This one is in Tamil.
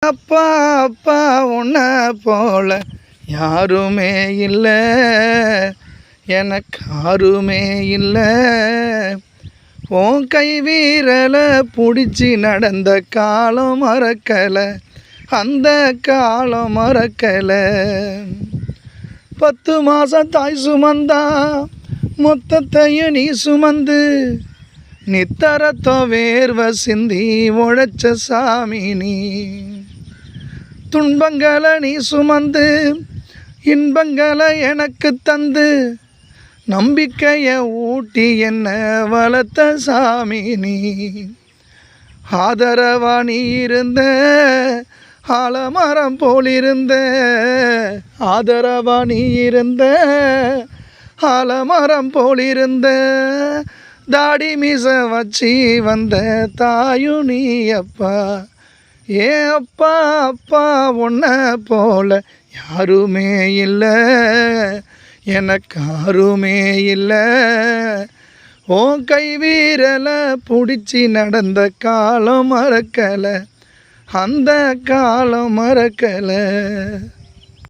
அப்பா அப்பா உன்னை போல யாருமே இல்லை, எனக்கு யாருமே இல்லை. உன் கை வீரலை பிடிச்சி நடந்த காலம் மறக்கலை, அந்த காலம் மறக்கலை. 10 மாதம் தாய் சுமந்தா மொத்தத்தையும் நீ சுமந்து நித்தரத்தோ வேர்வை சிந்தி உழைச்ச சாமி நீ. துன்பங்களை நீ சுமந்து இன்பங்களை எனக்கு தந்து நம்பிக்கையை ஊட்டி என்ன வளர்த்த சாமி நீ. ஆதரவா நீ இருந்த ஆலமரம் போலிருந்த, ஆதரவா நீ இருந்த ஆலமரம் போலிருந்த. தாடி மீச வச்சி வந்த தாயும் நீ அப்பா. ஏன் அப்பா அப்பா உன்னை போல யாருமே இல்லை, எனக்கு யாருமே இல்லை. உன் கை வீரலை பிடிச்சி நடந்த காலம் மறக்கலை, அந்த காலம் மறக்கலை.